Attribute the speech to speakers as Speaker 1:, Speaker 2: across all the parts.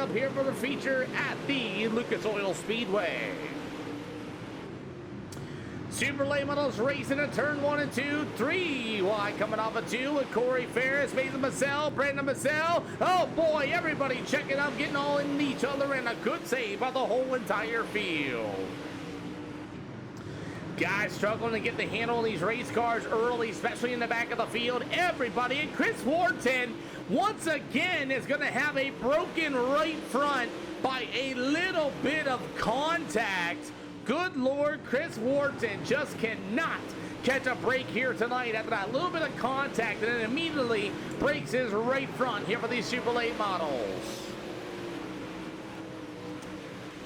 Speaker 1: up here for the feature at the Lucas Oil Speedway. Super late models racing at turn 1 and 2, 3 wide coming off of 2 with Corey Ferris, Mason Massell, Brandon Massell. Oh boy, everybody checking out, getting all in each other, and a good save by the whole entire field. Guys struggling to get the handle on these race cars early, especially in the back of the field. Everybody, and Chris Wharton once again is going to have a broken right front by a little bit of contact. Good Lord, Chris Wharton just cannot catch a break here tonight after that little bit of contact, and then immediately breaks his right front here for these Super Late models.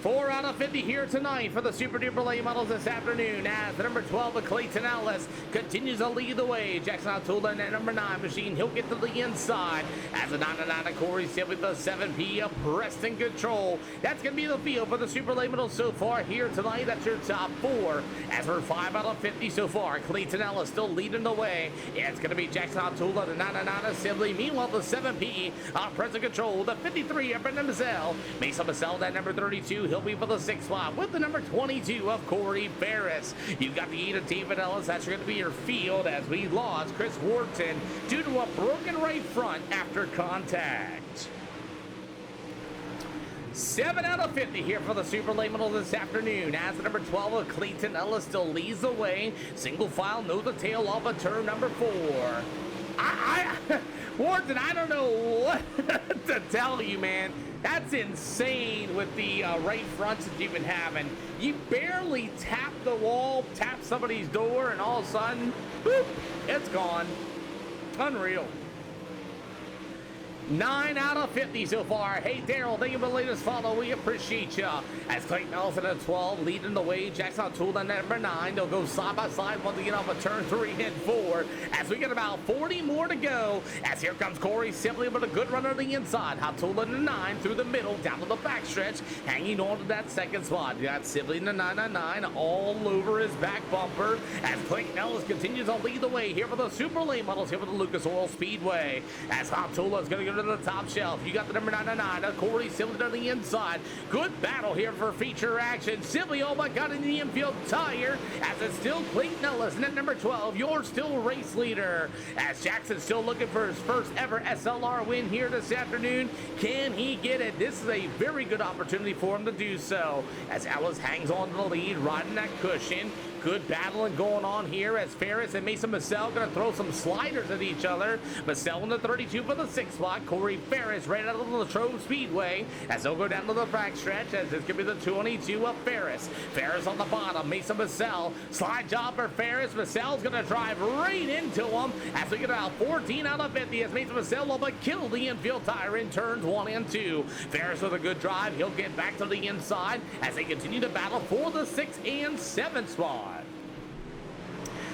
Speaker 1: 4 out of 50 here tonight for the Super Duper Late models this afternoon, as the number 12 of Clayton Ellis continues to lead the way. Jackson Altula and that number 9 machine, he'll get to the inside as the 9 of Corey Sibley with the 7P of Preston Control. That's going to be the field for the Super Late models so far here tonight. That's your top 4. As for 5 out of 50 so far, Clayton Ellis still leading the way. It's going to be Jackson Altula, the 9 of Sibley. Meanwhile, the 7P of Preston Control, the 53 of Brendan Massell. Mason Massell, that number 32. He'll be for the 6th spot with the number 22 of Corey Ferris. You've got the 8 of David Ellis. That's going to be your field as we lost Chris Wharton due to a broken right front after contact. 7 out of 50 here for the Super Late model this afternoon, as the number 12 of Clayton Ellis still leads the way. Single file, nose to tail off of turn number 4. Wharton, I don't know what to tell you, man. That's insane with the right fronts that you've been having. You barely tap the wall, tap somebody's door, and all of a sudden, boop, it's gone. Unreal. 9 out of 50 so far. Hey, Daryl, thank you for the latest follow. We appreciate you. As Clayton Nelson at 12, leading the way. Jackson O'Toole at number 9. They'll go side by side once again off of turn 3 and 4. As we get about 40 more to go. As here comes Corey Sibley with a good run on the inside. O'Toole in the 9 through the middle, down to the backstretch, hanging on to that 2nd spot. You got Sibley in the 9 all over his back bumper. As Clayton Ellis continues to lead the way here for the Super Late models here for the Lucas Oil Speedway. As O'Toole is going to go to the top shelf. You got the number 9 Corey Sibley on the inside. Good battle here for feature action. Sibley, oh my God, in the infield tire, as it's still Clayton Ellis, net number 12, you're still race leader. As Jackson's still looking for his first ever SLR win here this afternoon. Can he get it? This is a very good opportunity for him to do so. As Ellis hangs on to the lead, riding that cushion. Good battling going on here as Ferris and Mason Massell going to throw some sliders at each other. Massell in the 32 for the 6th spot. Corey Ferris right out of the Latrobe Speedway as they'll go down to the backstretch, as this could be the 22 of Ferris. Ferris on the bottom. Mason Massell. Slide job for Ferris. Massell's going to drive right into him as we get out 14 out of 50 as Mason Massell will but kill the infield tire in turns 1 and 2. Ferris with a good drive. He'll get back to the inside as they continue to battle for the 6th and 7th spot.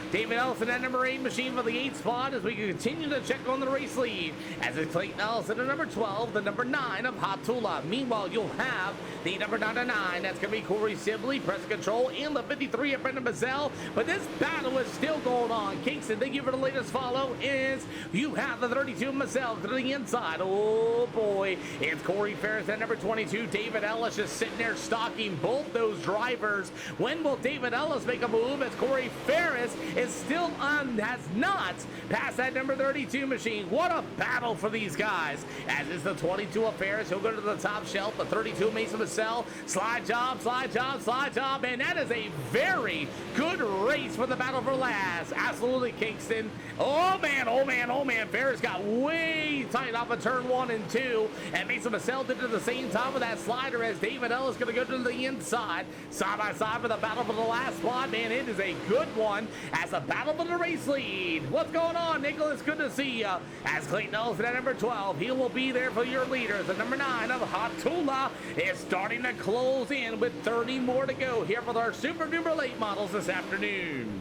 Speaker 1: David Ellison at number 8 machine for the 8th spot as we continue to check on the race lead. As it's Clayton Ellison at number 12, the number 9 of Hatula. Meanwhile, you'll have the number 9, that's going to be Corey Sibley, press control, and the 53 of Brendan Massell. But this battle is still going on. Kingston, thank you for the latest follow. Is you have the 32 of Massell to the inside. Oh boy, it's Corey Ferris at number 22. David Ellis just sitting there stalking both those drivers. When will David Ellis make a move as Corey Ferris is still has not passed that number 32 machine? What a battle for these guys. As is the 22 of Ferris. He'll go to the top shelf. The 32 Mason Massell. Slide job, slide job, slide job. And that is a very good race for the battle for last. Absolutely, Kingston. Oh man, oh man, oh man. Ferris got way tight off of turn 1 and 2. And Mason Massell did it at the same time with that slider as David Ellis going to go to the inside. Side by side for the battle for the last spot. Man, it is a good one as a battle for the race lead. What's going on, Nicholas? Good to see you. As Clayton Ellison at number 12, he will be there for your leaders. The number 9 of Hatula is starting to close in with 30 more to go here for our Super Duper Late models this afternoon.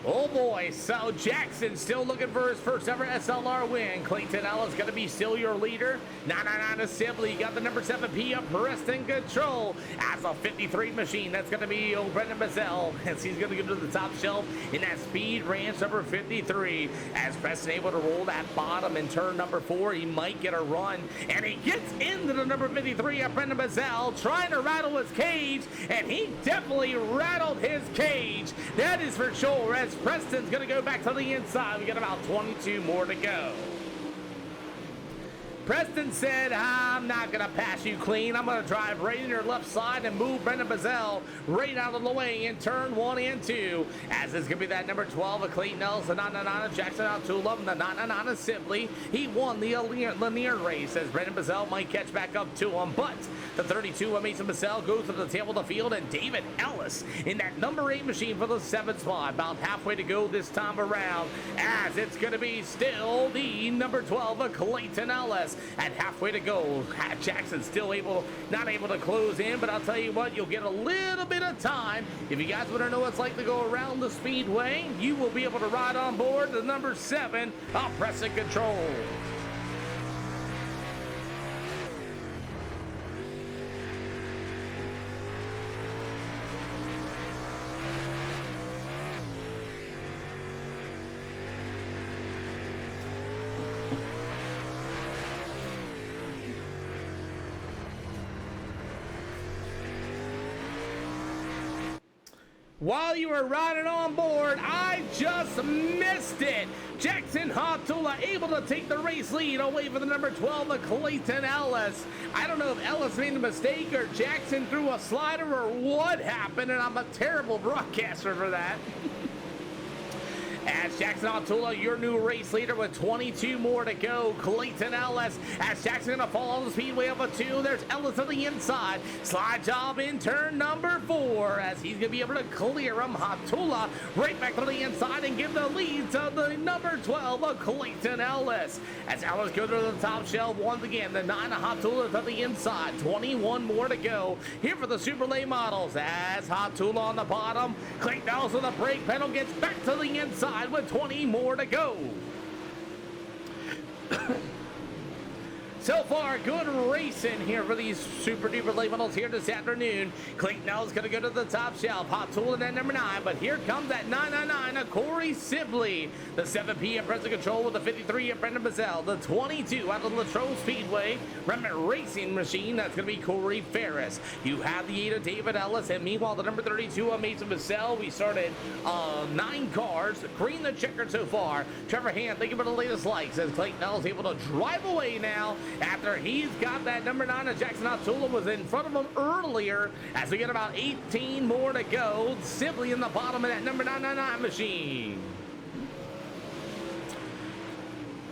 Speaker 1: Oh boy, so Jackson still looking for his first ever SLR win. Clayton Ellis going to be still your leader. 999 Assembly, you got the number 7P of Preston Control. As a 53 machine, that's going to be Brendan Bazell, as he's going to go to the top shelf in that Speed Ranch number 53. As Preston able to roll that bottom in turn number 4, he might get a run, and he gets into the number 53 of Brendan Bazell, trying to rattle his cage, and he definitely rattled his cage. That is for sure, as Preston's going to go back to the inside. We got about 22 more to go. Preston said, I'm not going to pass you clean. I'm going to drive right in your left side and move Brendan Bazell right out of the way in turn 1 and 2. As it's going to be that number 12 of Clayton Ellis, the 999 of Jackson Altula, and the 999 of Simply. He won the linear race, as Brendan Bazell might catch back up to him. But the 32 of Mason Bazell goes to the tail of the field, and David Ellis in that number 8 machine for the 7th spot. About halfway to go this time around, as it's going to be still the number 12 of Clayton Ellis. At halfway to go, Jackson still not able to close in, but I'll tell you what, you'll get a little bit of time. If you guys want to know what it's like to go around the speedway, you will be able to ride on board the number 7 of Preston Control. While you were riding on board, I just missed it. Jackson Hotula able to take the race lead away from the number 12 of Clayton Ellis. I don't know if Ellis made a mistake or Jackson threw a slider or what happened, and I'm a terrible broadcaster for that. As Jackson Altula, your new race leader, with 22 more to go. Clayton Ellis, as Jackson gonna fall on the speedway up a 2. There's Ellis on the inside. Slide job in turn number 4, as he's gonna be able to clear him. Altula right back to the inside and give the lead to the number 12 of Clayton Ellis. As Ellis goes to the top shelf once again, the 9 of Altula to the inside. 21 more to go here for the Super Late Models. As Altula on the bottom, Clayton Ellis on the brake pedal gets back to the inside with 20 more to go. So far, good racing here for these super duper late models here this afternoon. Clayton Ellis going to go to the top shelf. Hot Tool in that number 9, but here comes that 999 of Corey Sibley. The 7P of Preston Control with the 53 of Brendan Bazell. The 22 out of the Latrobe Speedway Remnant Racing Machine, that's going to be Corey Ferris. You have the 8 of David Ellis, and meanwhile, the number 32 of Mason Bazell. We started 9 cars. Green the checkered so far. Trevor Hand, thank you for the latest likes, as Clayton Ellis able to drive away now, after he's got that number 9 of Jackson Altula was in front of him earlier, as we get about 18 more to go. Simply in the bottom of that number 999 machine.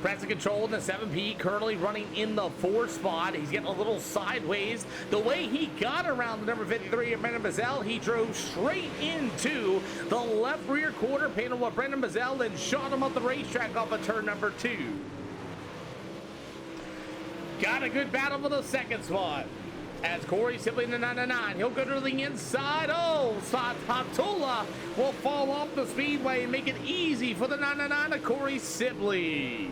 Speaker 1: Preston Control in the 7P, currently running in the 4 spot. He's getting a little sideways. The way he got around the number 53 of Brendan Bazell, he drove straight into the left rear quarter panel of Brendan Bazell and shot him up the racetrack off of turn number 2. Got a good battle for the second spot. As Corey Sibley in the 999, he'll go to the inside. Oh, Satula will fall off the speedway and make it easy for the 999 of Corey Sibley.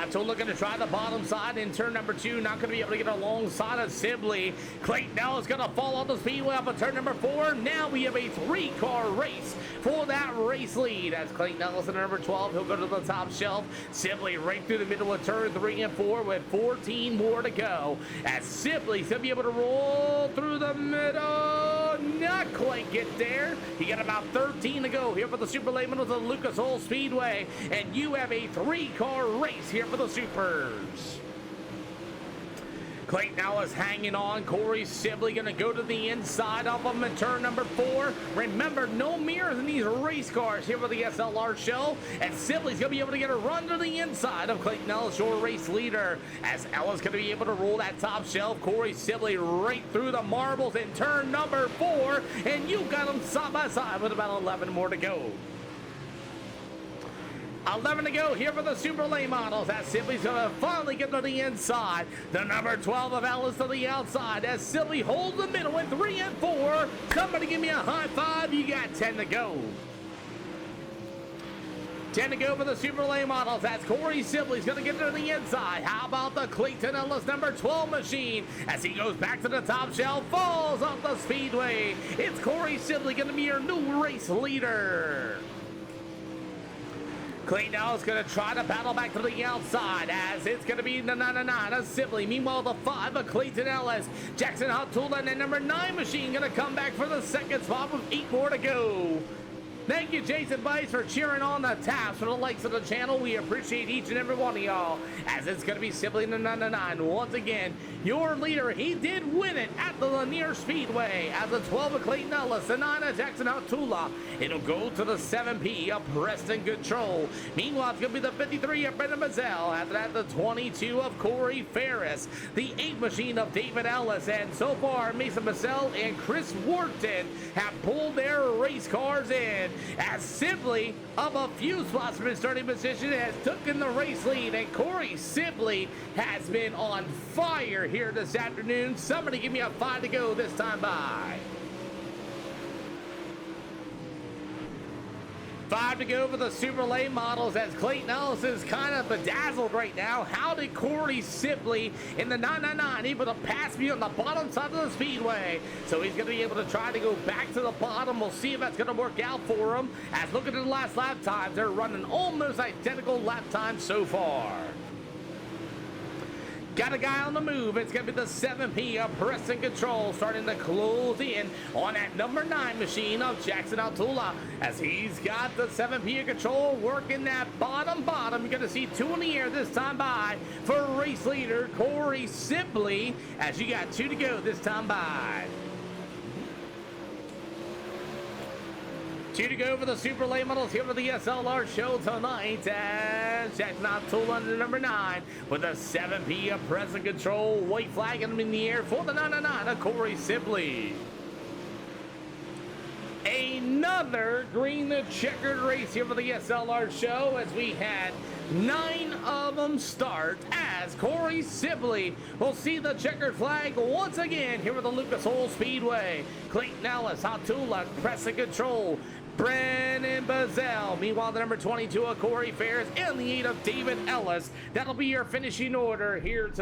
Speaker 1: Tola going to try the bottom side in turn number 2. Not going to be able to get alongside of Sibley. Clayton Ellis going to fall off the speedway off of turn number 4. Now we have a 3-car race for that race lead. As Clayton Ellis in number 12, he'll go to the top shelf. Sibley right through the middle of turn 3 and 4 with 14 more to go. As Sibley's going to be able to roll through the middle. Not quite get there. He got about 13 to go here for the Super Late Models of Lucas Oil Speedway. And you have a 3-car race here for the Supers. Clayton Ellis hanging on. Corey Sibley going to go to the inside of him in turn number 4. Remember, no mirrors in these race cars here for the SLR show. And Sibley's going to be able to get a run to the inside of Clayton Ellis, your race leader. As Ellis going to be able to roll that top shelf. Corey Sibley right through the marbles in turn number 4. And you got them side by side with about 11 more to go. 11 to go here for the Super Late Models, as Sibley's going to finally get to the inside. The number 12 of Ellis to the outside, as Sibley holds the middle in 3 and 4. Somebody give me a high five. You got 10 to go. 10 to go for the Super Late Models as Corey Sibley's going to get to the inside. How about the Clayton Ellis number 12 machine as he goes back to the top shelf, falls off the speedway. It's Corey Sibley going to be your new race leader. Clayton Ellis going to try to battle back to the outside as it's going to be the 9 of Sibley. Meanwhile, the 5 of Clayton Ellis. Jackson Hotula and number 9 machine going to come back for the second spot with 8 more to go. Thank you, Jason Bice, for cheering on the taps for the likes of the channel. We appreciate each and every one of y'all. As it's going to be Sibley in the 9 once again. Your leader, he did win it at the Lanier Speedway. As the 12 of Clayton Ellis, the 9 of Jackson Hotula. It'll go to the 7P of Preston Control. Meanwhile, it's going to be the 53 of Brendan Mazzell. After that, the 22 of Corey Ferris. The 8 machine of David Ellis. And so far, Mason Mazzell and Chris Wharton have pulled their race cars in. As Sibley, of a few spots from his starting position, has taken the race lead, and Corey Sibley has been on fire here this afternoon. Somebody give me a 5 to go this time by. 5 to go for the Super Late Models as Clayton Ellis is kind of bedazzled right now. How did Corey Sibley in the 999 able to pass me on the bottom side of the speedway? So he's going to be able to try to go back to the bottom. We'll see if that's going to work out for him. As looking at the last lap times, they're running almost identical lap times so far. Got a guy on the move. It's going to be the 7P of Preston Control starting to close in on that number 9 machine of Jackson Altula. As he's got the 7P of Control working that bottom. You're going to see 2 in the air this time by for race leader Corey Sibley as you got 2 to go this time by. 2 to go for the Super Late Models here for the SLR show tonight as Jackson Altula under number 9 with a 7P of Preston Control. White flag in the air for the 999 of Corey Sibley. Another green checkered race here for the SLR show as we had 9 of them start as Corey Sibley will see the checkered flag once again here at the Lucas Oil Speedway. Clayton Ellis, Hotula, Preston Control, Brennan Bazell. Meanwhile, the number 22 of Corey Ferris and the 8 of David Ellis. That'll be your finishing order here tonight.